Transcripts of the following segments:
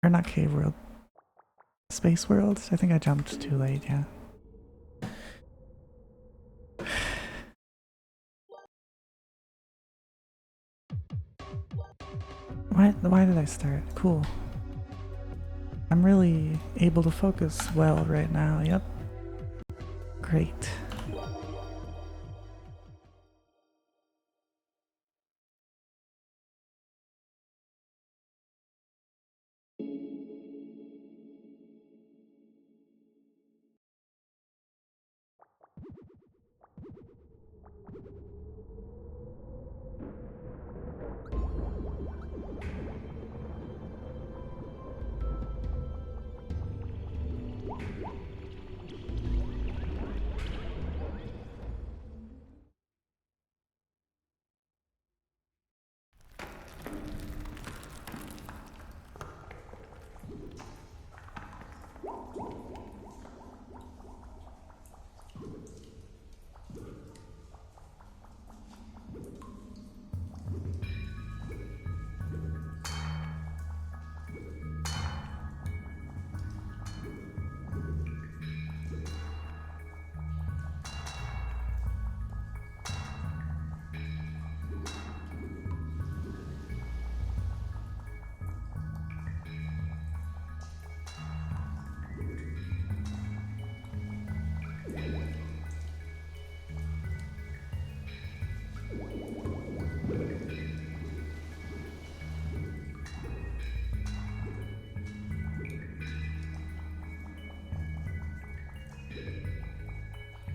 Or not cave world. Space world? I think I jumped too late, yeah. Why did I start? Cool. I'm really able to focus well right now, yep. Great.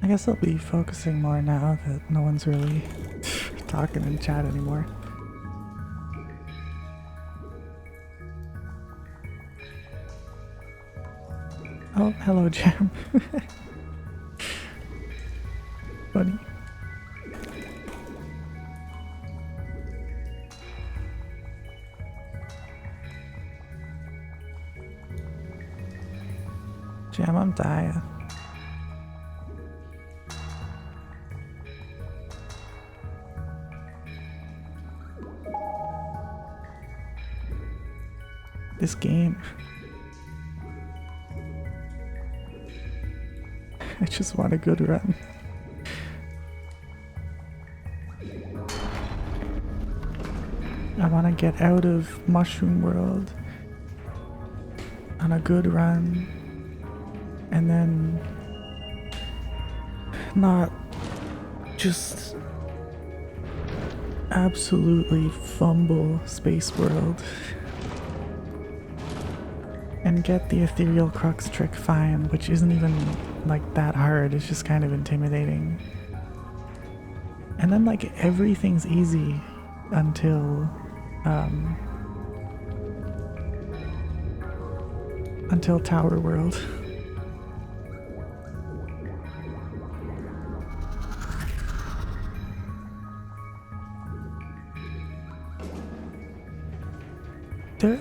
I guess I'll be focusing more now that no one's really talking in chat anymore. Oh, hello, Jam. Funny. Jam, I'm dying. This game. I just want a good run. I want to get out of Mushroom World on a good run and then not just absolutely fumble Space World and get the Ethereal Crux trick fine, which isn't even like that hard, it's just kind of intimidating. And then like everything's easy until Tower World.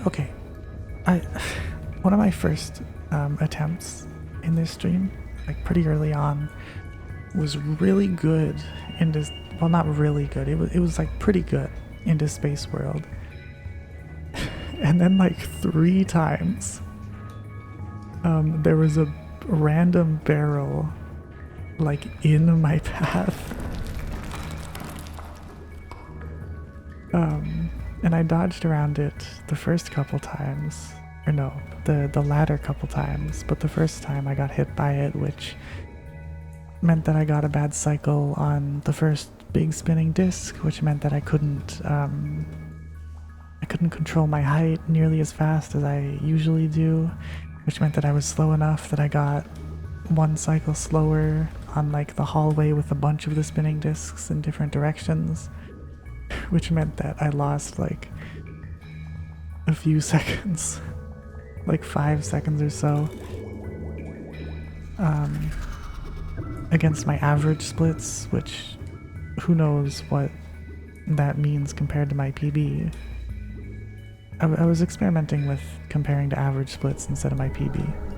Okay. One of my first attempts in this stream, like pretty early on, was really good in this. Well, not really good. It was like pretty good into Space World, and then like 3 times, there was a random barrel like in my path. And I dodged around it the first couple times, or no, the latter couple times, but the first time I got hit by it, which meant that I got a bad cycle on the first big spinning disc, which meant that I couldn't control my height nearly as fast as I usually do, which meant that I was slow enough that I got 1 cycle slower on like the hallway with a bunch of the spinning discs in different directions, which meant that I lost like a few seconds, like 5 seconds or so, against my average splits, which who knows what that means compared to my PB. I was experimenting with comparing to average splits instead of my PB.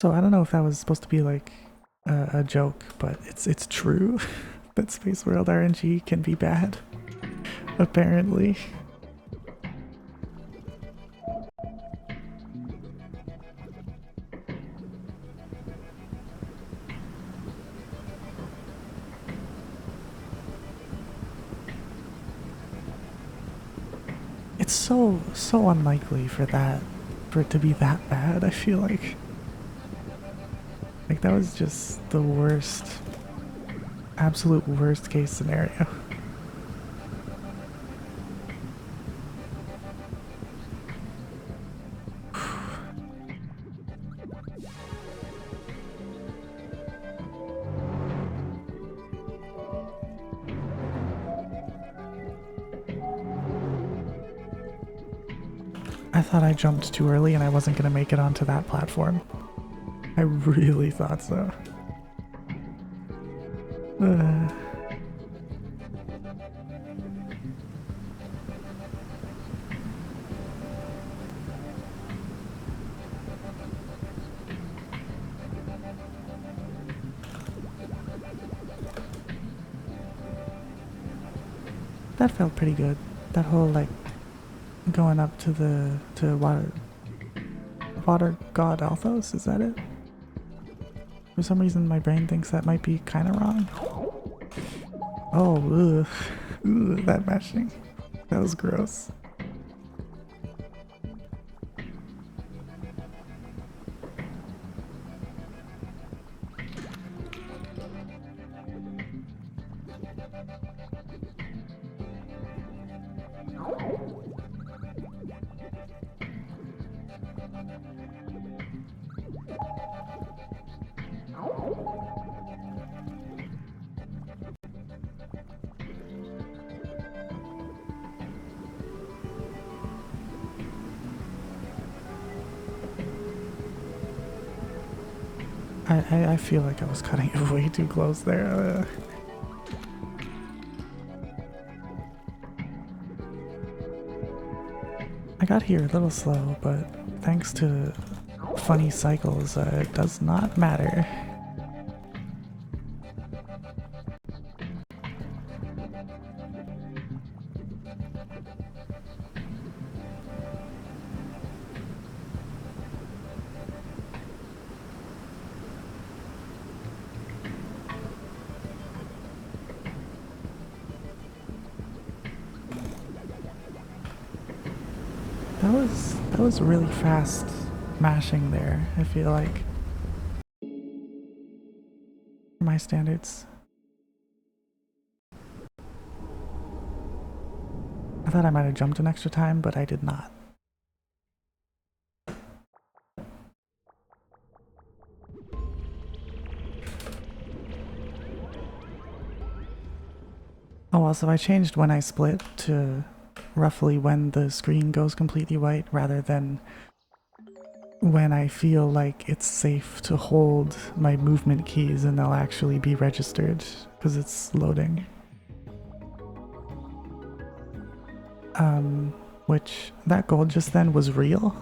So I don't know if that was supposed to be like a joke, but it's true that Space World RNG can be bad, apparently. It's so unlikely for it to be that bad, I feel like. Like that was just the worst, absolute worst case scenario. I thought I jumped too early and I wasn't gonna make it onto that platform. I really thought so. That felt pretty good. That whole like going up to the water god Althos, is that it? For some reason my brain thinks that might be kind of wrong. Oh, ugh. Ugh, that matching. That was gross. I feel like I was cutting it way too close there. I got here a little slow, but thanks to funny cycles, it does not matter. That was really fast mashing there, I feel like. For my standards. I thought I might have jumped an extra time, but I did not. Oh, also I changed when I split to roughly when the screen goes completely white rather than when I feel like it's safe to hold my movement keys and they'll actually be registered because it's loading. Which that gold just then was real.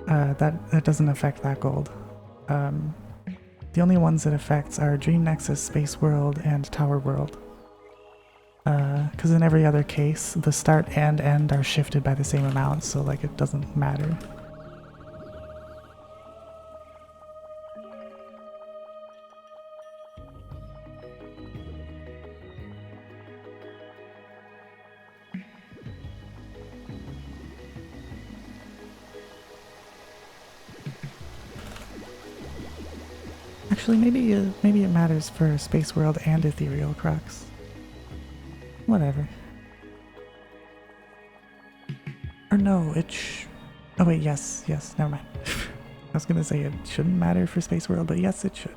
That doesn't affect that gold. The only ones it affects are Dream Nexus, Space World, and Tower World. Because in every other case, the start and end are shifted by the same amount, so like it doesn't matter. Actually, maybe it matters for Space World and Ethereal Crux. Whatever. Or no, oh wait, yes, never mind. I was gonna say it shouldn't matter for Space World, but yes, it should.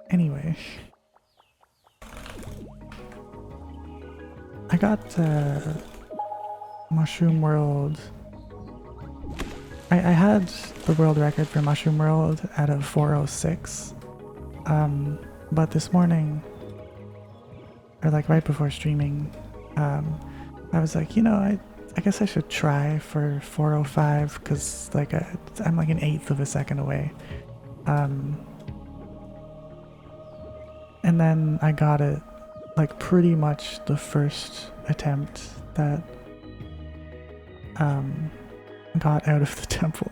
Anyway. I got Mushroom World. I had the world record for Mushroom World at a 406. But this morning, or like right before streaming, I was like, you know, I guess I should try for 405 because like I'm like an eighth of a second away. And then I got it like pretty much the first attempt that got out of the temple.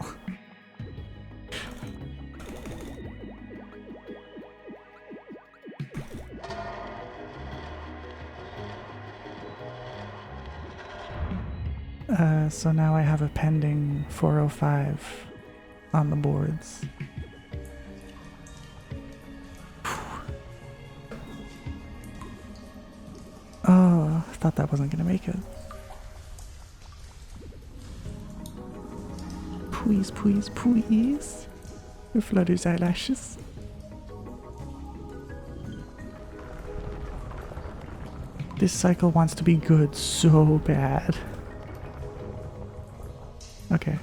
So now I have a pending 405 on the boards. Oh, I thought that wasn't gonna make it. Please, please, please. Your flutters eyelashes. This cycle wants to be good so bad. Okay.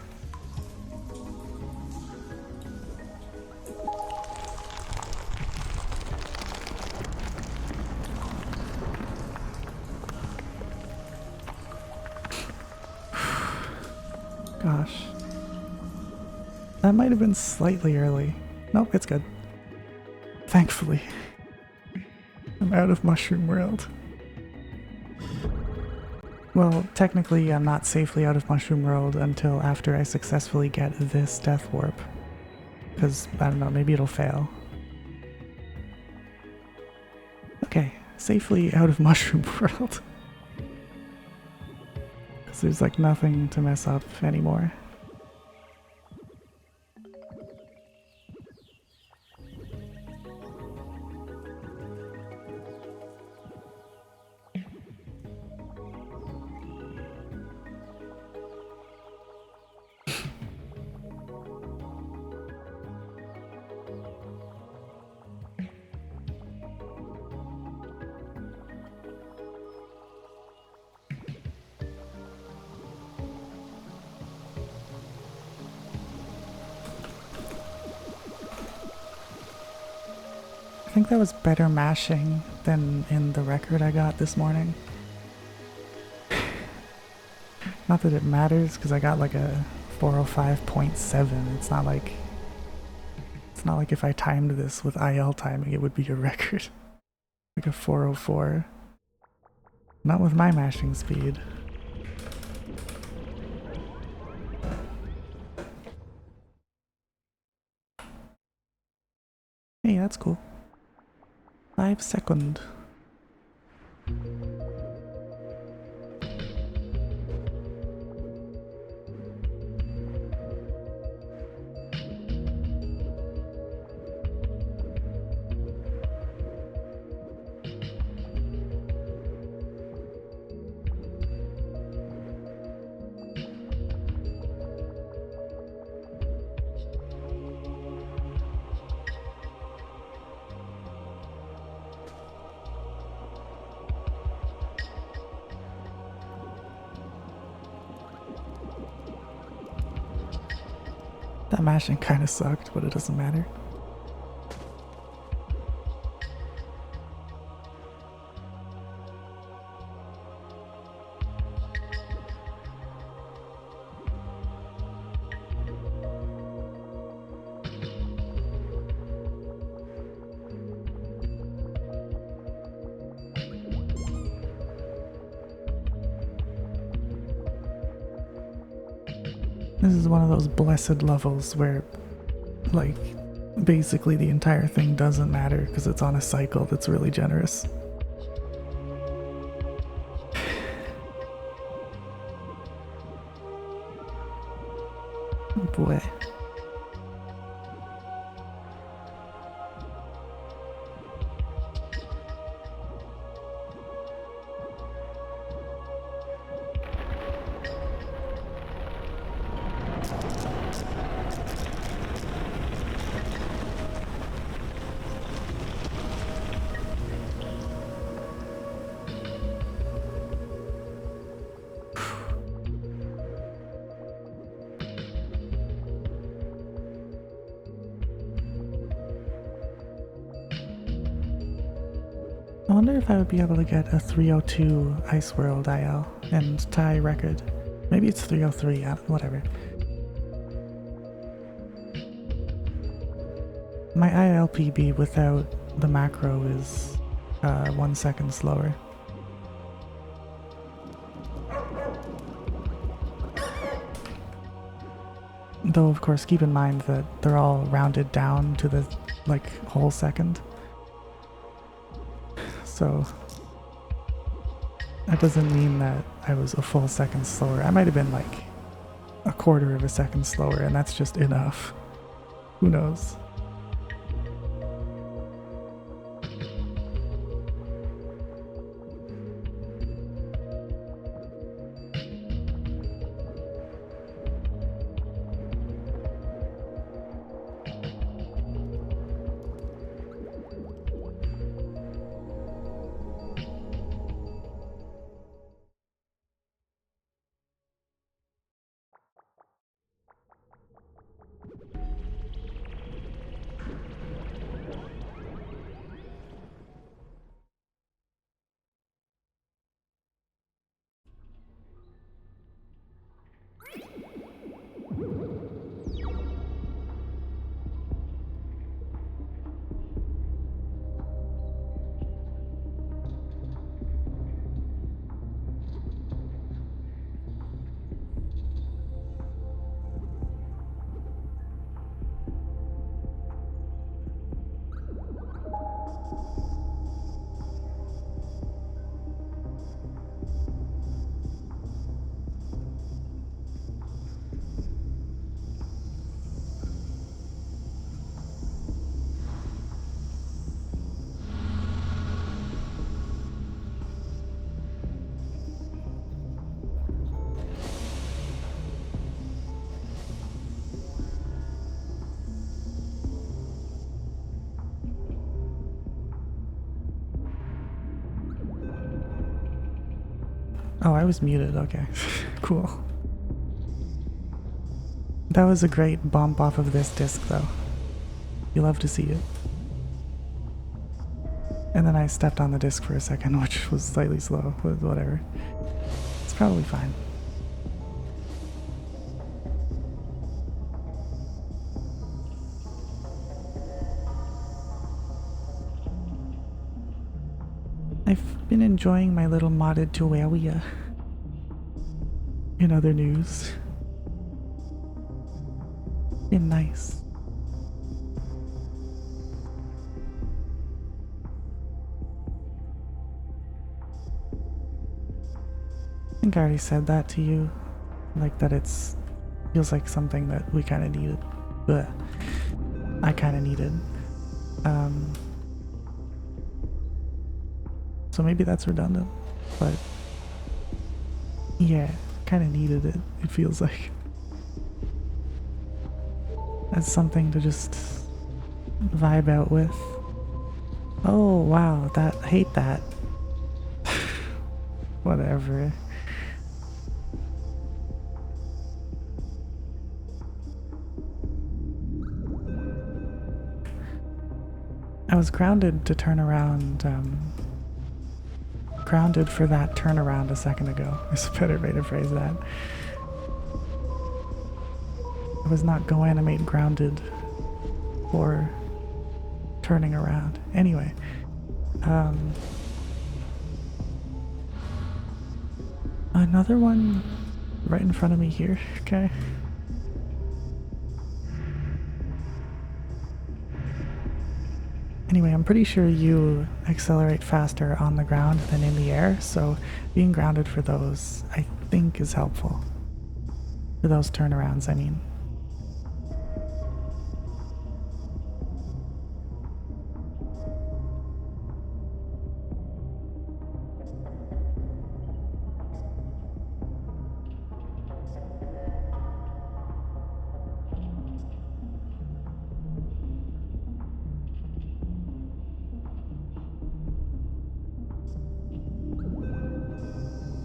Gosh. That might have been slightly early. Nope, it's good. Thankfully. I'm out of Mushroom World. Well, technically I'm not safely out of Mushroom World until after I successfully get this Death Warp. Because, I don't know, maybe it'll fail. Okay, safely out of Mushroom World. Because there's like nothing to mess up anymore. I think that was better mashing than in the record I got this morning. Not that it matters, because I got like a 405.7. It's not like if I timed this with IL timing it would be a record. Like a 404. Not with my mashing speed. Hey, that's cool. 5 seconds. That mashing kinda sucked, but it doesn't matter. This is one of those blessed levels where, like, basically the entire thing doesn't matter because it's on a cycle that's really generous. Boy. I wonder if I would be able to get a 302 Ice World IL and tie record. Maybe it's 303, whatever. My ILPB without the macro is 1 second slower. Though of course keep in mind that they're all rounded down to the like whole second. So that doesn't mean that I was a full second slower. I might have been like a quarter of a second slower, and that's just enough. Who knows? Oh, I was muted, okay. Cool. That was a great bump off of this disc though. You love to see it. And then I stepped on the disc for a second, which was slightly slow, but whatever. It's probably fine. I've been enjoying my little modded Terraria. In other news. Been nice. I think I already said that to you. Like that it's feels like something that we kind of needed. But I kind of needed. So maybe that's redundant, but yeah, kind of needed it, it feels like. That's something to just vibe out with. Oh wow, hate that. Whatever. I was grounded to turn around, grounded for that turnaround a second ago. There's a better way to phrase that. I was not go animate grounded for turning around. Anyway, another one right in front of me here, okay? Anyway, I'm pretty sure you accelerate faster on the ground than in the air, so being grounded for those, I think, is helpful. For those turnarounds, I mean.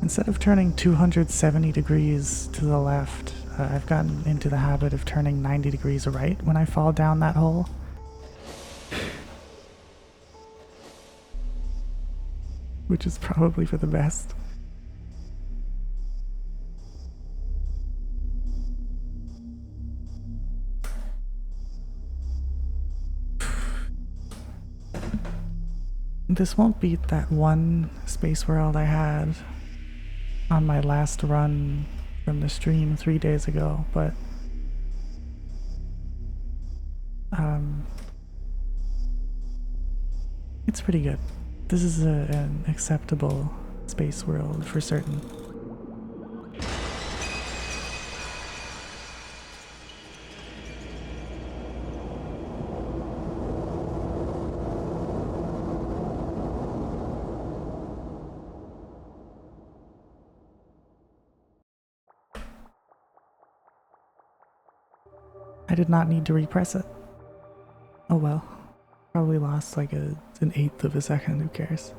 Instead of turning 270 degrees to the left, I've gotten into the habit of turning 90 degrees right when I fall down that hole. Which is probably for the best. This won't beat that one space world I had on my last run from the stream 3 days ago, but it's pretty good. This is an acceptable space world for certain. I did not need to repress it. Oh well. Probably lost like an eighth of a second, who cares?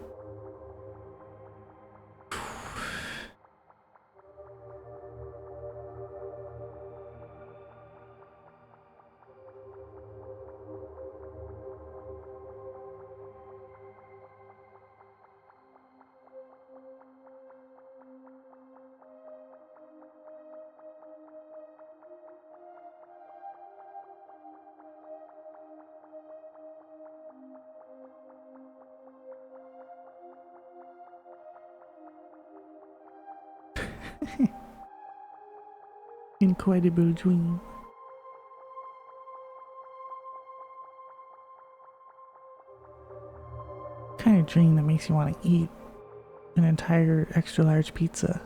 Incredible dream. Kind of dream that makes you want to eat an entire extra large pizza,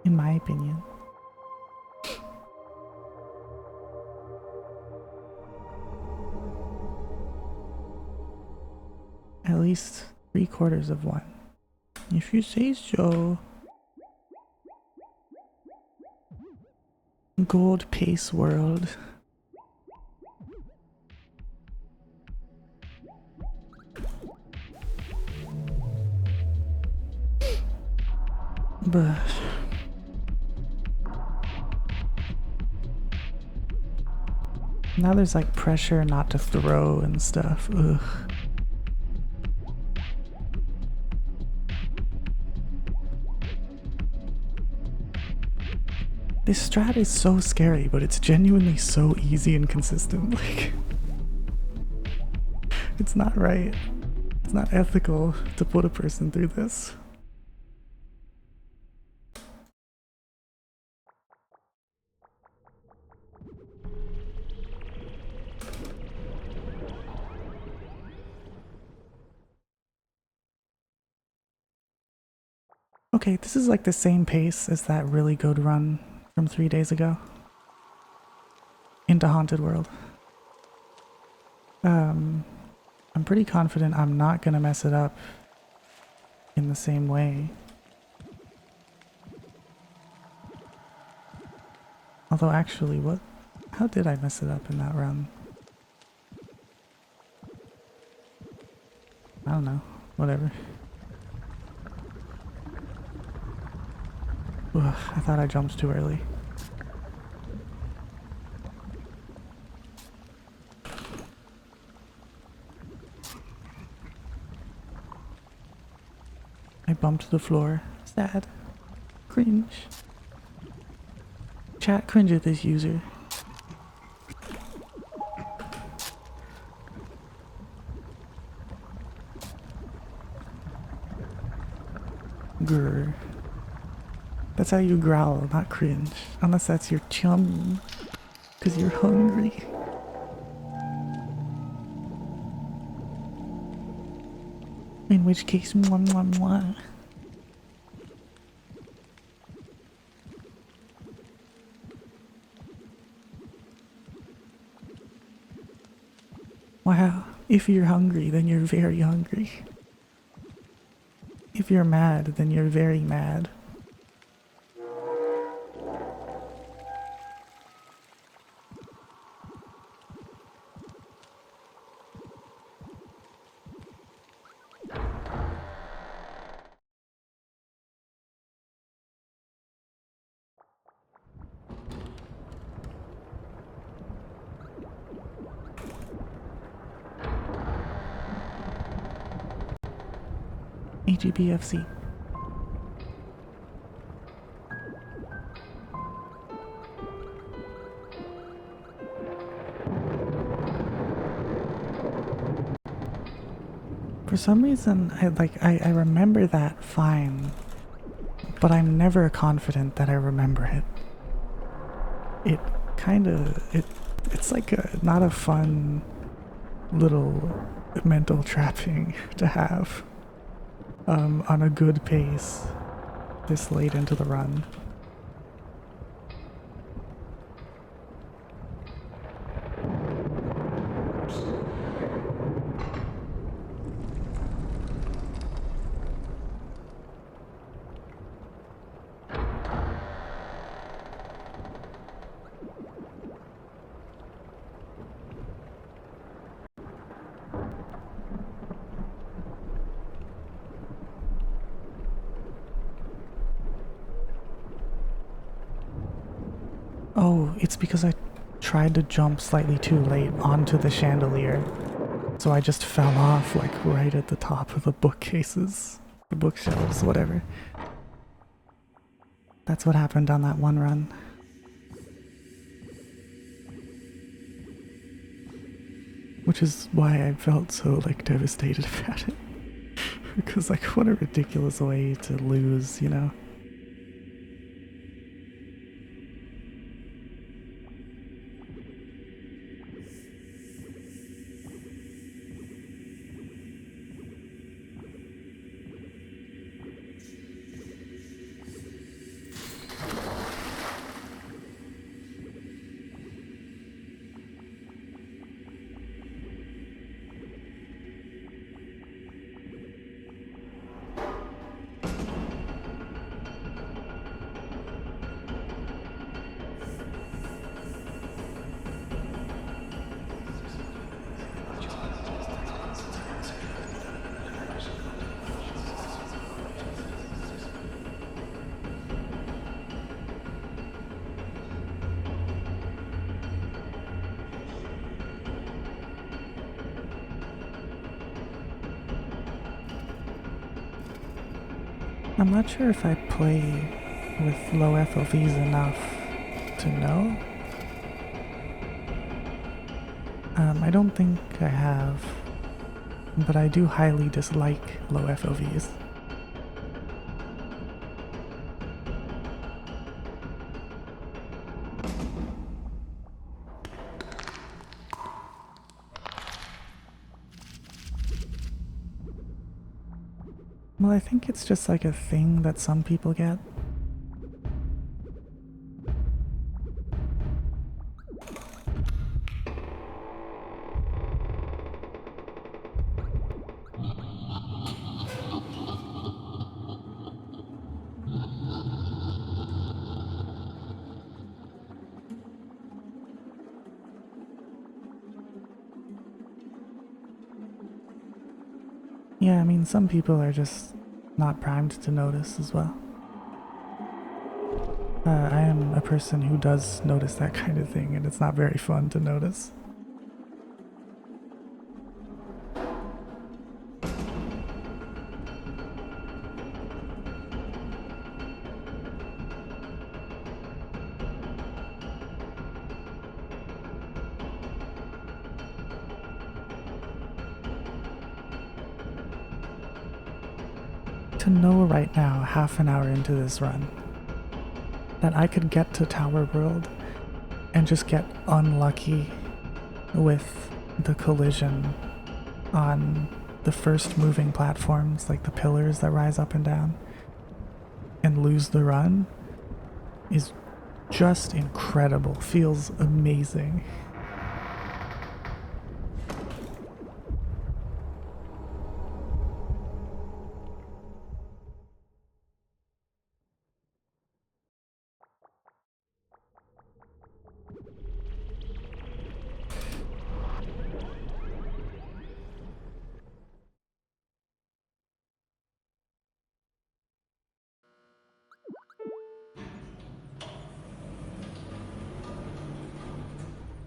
in my opinion. At least 3/4 of one, if you say so. Gold Pace World. But now there's like pressure not to throw and stuff. Ugh. This strat is so scary, but it's genuinely so easy and consistent. Like, it's not right. It's not ethical to put a person through this. Okay, this is like the same pace as that really good run from 3 days ago into Haunted World. I'm pretty confident I'm not gonna mess it up in the same way. Although actually, how did I mess it up in that run? I don't know, whatever. Ugh, I thought I jumped too early. I bumped the floor. Sad. Cringe. Chat, cringe at this user. Grr. That's how you growl, not cringe. Unless that's your chum. Because you're hungry. In which case, mwah mwah mwah. Wow, if you're hungry, then you're very hungry. If you're mad, then you're very mad. AGBFC. For some reason, I remember that fine, but I'm never confident that I remember it. It it's like not a fun little mental trapping to have on a good pace this late into the run. Oh, it's because I tried to jump slightly too late onto the chandelier. So I just fell off like right at the top of the bookcases, the bookshelves, whatever. That's what happened on that one run. Which is why I felt so like devastated about it. Because like what a ridiculous way to lose, you know? I'm not sure if I play with low FOVs enough to know. I don't think I have, but I do highly dislike low FOVs. Well, I think it's just like a thing that some people get. Yeah, I mean, some people are just not primed to notice as well. I am a person who does notice that kind of thing, and it's not very fun to notice. To know right now, half an hour into this run, that I could get to Tower World and just get unlucky with the collision on the first moving platforms, like the pillars that rise up and down, and lose the run is just incredible. Feels amazing.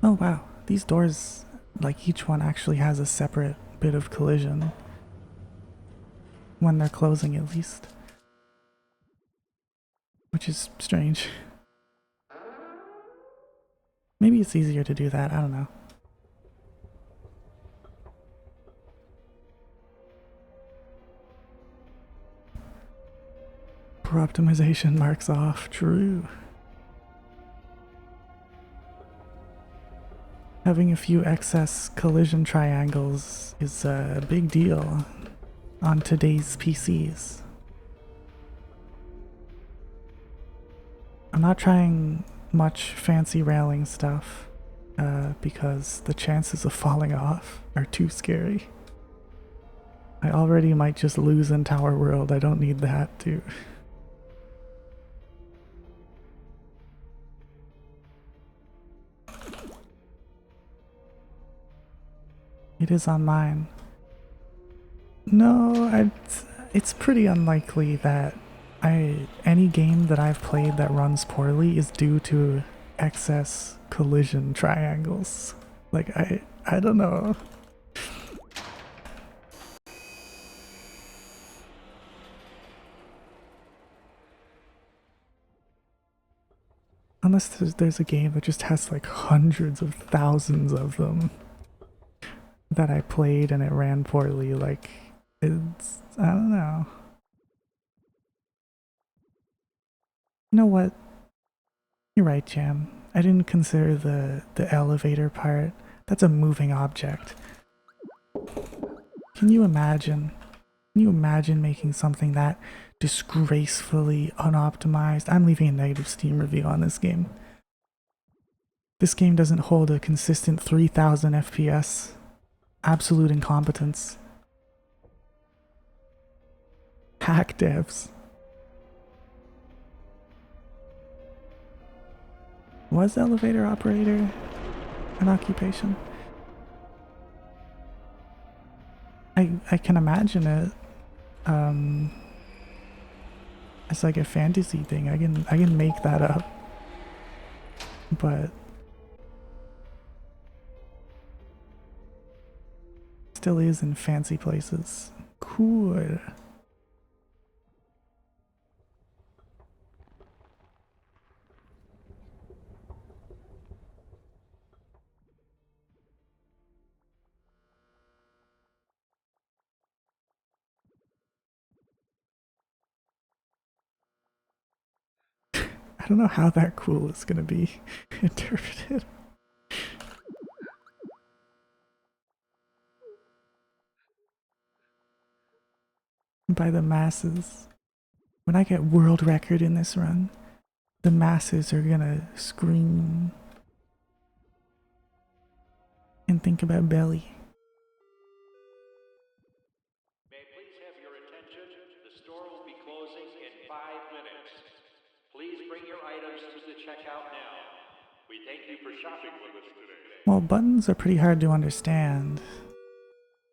Oh wow, these doors, like each one actually has a separate bit of collision. When they're closing at least. Which is strange. Maybe it's easier to do that, I don't know. Over optimization marks off. True. Having a few excess collision triangles is a big deal on today's PCs. I'm not trying much fancy railing stuff because the chances of falling off are too scary. I already might just lose in Tower World. I don't need that too. It is on mine. No, it's pretty unlikely that any game that I've played that runs poorly is due to excess collision triangles. Like I don't know. Unless there's a game that just has like hundreds of thousands of them that I played and it ran poorly, like it's I don't know. You know what? You're right, Jam. I didn't consider the elevator part. That's a moving object. Can you imagine? Can you imagine making something that disgracefully unoptimized? I'm leaving a negative Steam review on this game. This game doesn't hold a consistent 3000 FPS. Absolute incompetence. Hack devs. Was elevator operator an occupation? I can imagine it as like a fantasy thing. I can make that up, but still is in fancy places. Cool. I don't know how that cool is gonna be interpreted. By the masses. When I get world record in this run, the masses are gonna scream and think about Belly. May I please have your attention? The store will be closing in 5 minutes. Please bring your items to the checkout now. We thank you for shopping with us today. Well, buttons are pretty hard to understand.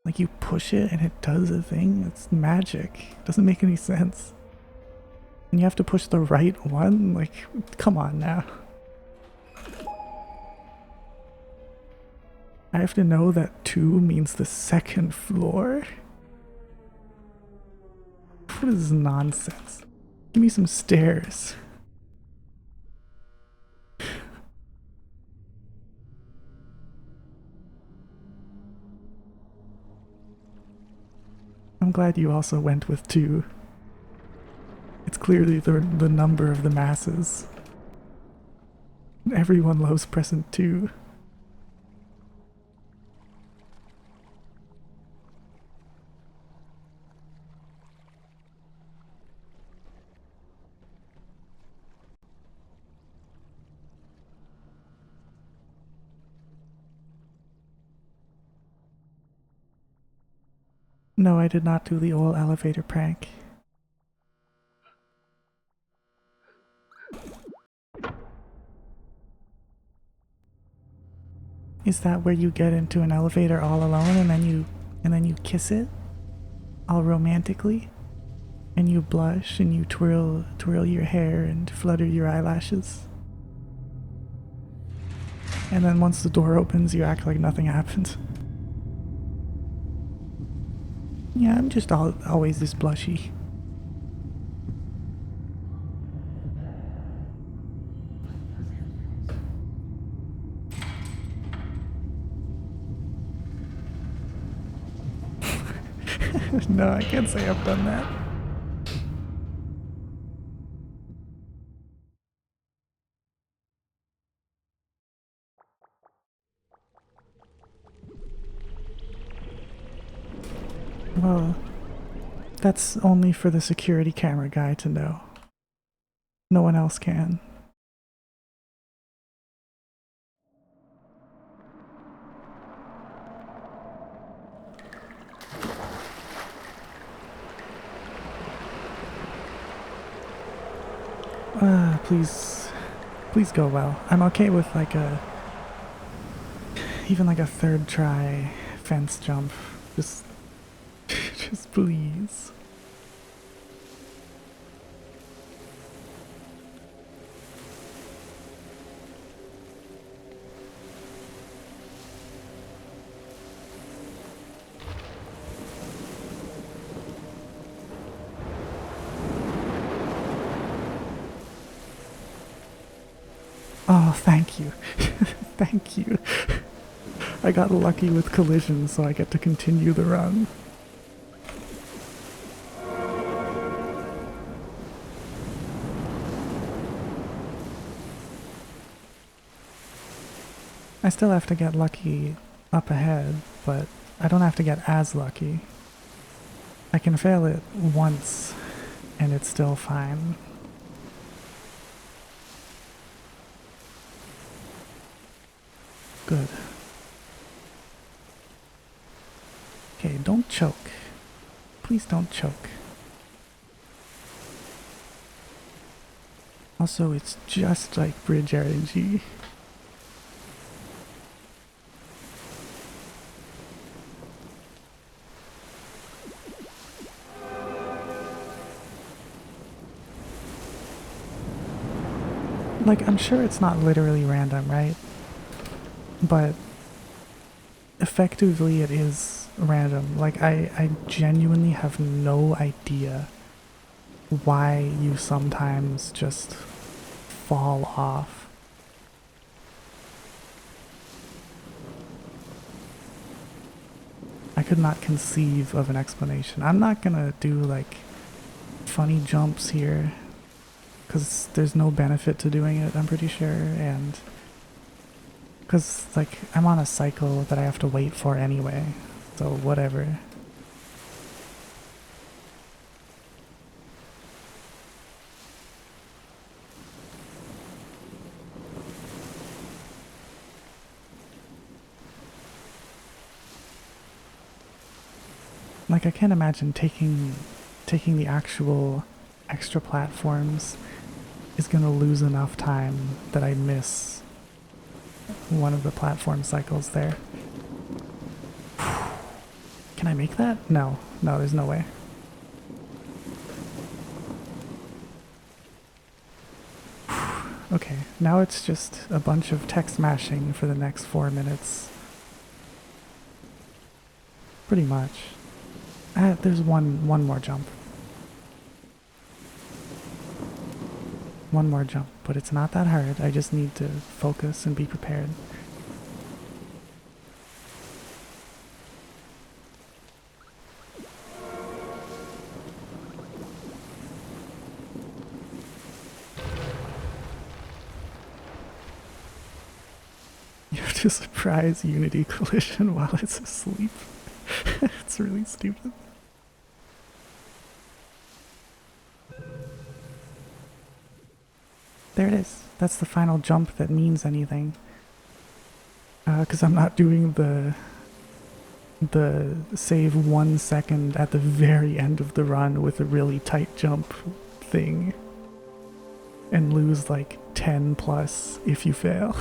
Like you push it and it does a thing. It's magic. It doesn't make any sense. And you have to push the right one? Like, come on now. I have to know that 2 means the second floor? What is this nonsense? Give me some stairs. I'm glad you also went with 2. It's clearly the number of the masses. Everyone loves present 2. No, I did not do the old elevator prank. Is that where you get into an elevator all alone and then you kiss it all romantically and you blush and you twirl your hair and flutter your eyelashes? And then once the door opens, you act like nothing happened. Yeah, I'm just always this blushy. No, I can't say I've done that. Well, that's only for the security camera guy to know. No one else can. Please go well. I'm okay with like even like a third try fence jump. Just, just please. Oh, thank you. Thank you. I got lucky with collisions, so I get to continue the run. I still have to get lucky up ahead, but I don't have to get as lucky. I can fail it once, and it's still fine. Good. Okay, don't choke. Please don't choke. Also, it's just like bridge RNG. Like, I'm sure it's not literally random, right? But effectively it is random. Like, I genuinely have no idea why you sometimes just fall off. I could not conceive of an explanation. I'm not gonna do like funny jumps here because there's no benefit to doing it, I'm pretty sure, and because like I'm on a cycle that I have to wait for anyway, so whatever. Like, I can't imagine taking the actual extra platforms is gonna lose enough time that I miss one of the platform cycles there. Can I make that? No, there's no way. Okay, now it's just a bunch of text mashing for the next 4 minutes. Pretty much. There's one more jump. One more jump, but it's not that hard. I just need to focus and be prepared. You have to surprise Unity collision while it's asleep. It's really stupid. There it is. That's the final jump that means anything. Because I'm not doing the save 1 second at the very end of the run with a really tight jump thing and lose like 10 plus if you fail.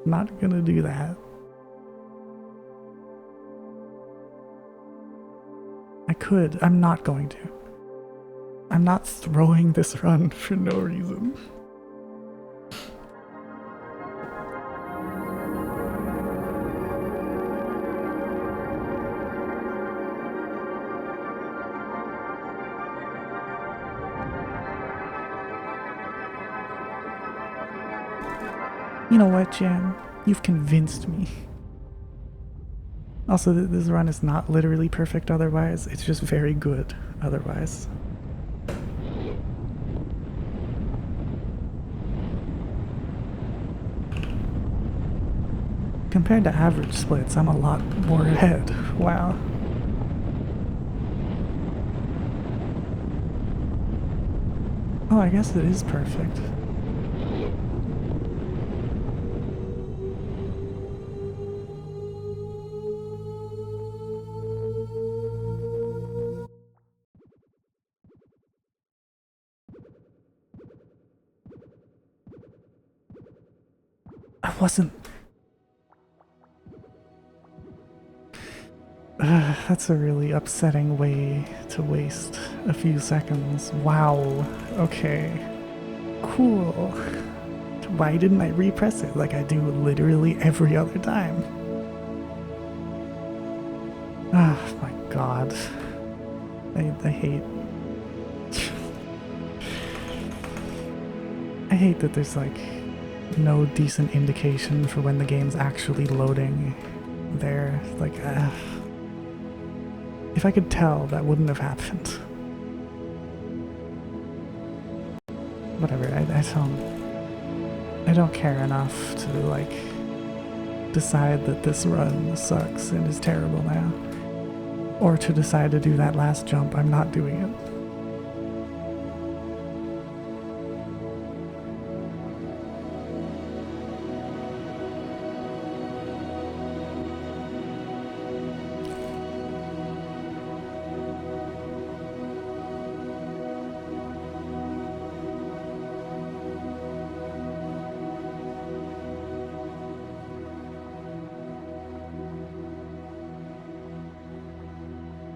Not gonna do that. I could. I'm not going to. I'm not throwing this run for no reason. You know what, Jam? You've convinced me. Also, this run is not literally perfect otherwise, it's just very good otherwise. Compared to average splits, I'm a lot more ahead. Wow. Oh, I guess it is perfect. I wasn't. That's a really upsetting way to waste a few seconds. Wow. Okay. Cool. Why didn't I repress it like I do literally every other time? Ah, my god. I hate. I hate that there's like no decent indication for when the game's actually loading there. Like, if I could tell, that wouldn't have happened. Whatever, I don't care enough to like decide that this run sucks and is terrible now. Or to decide to do that last jump. I'm not doing it.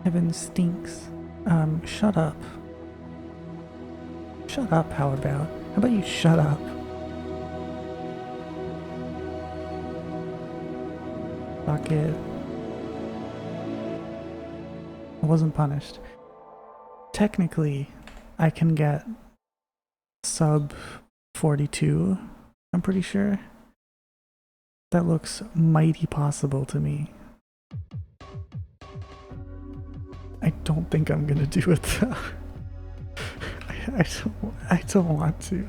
Heaven stinks. Shut up. Shut up, how about? How about you shut up? Fuck it. I wasn't punished. Technically, I can get sub 42, I'm pretty sure. That looks mighty possible to me. I don't think I'm gonna do it though. I don't want to.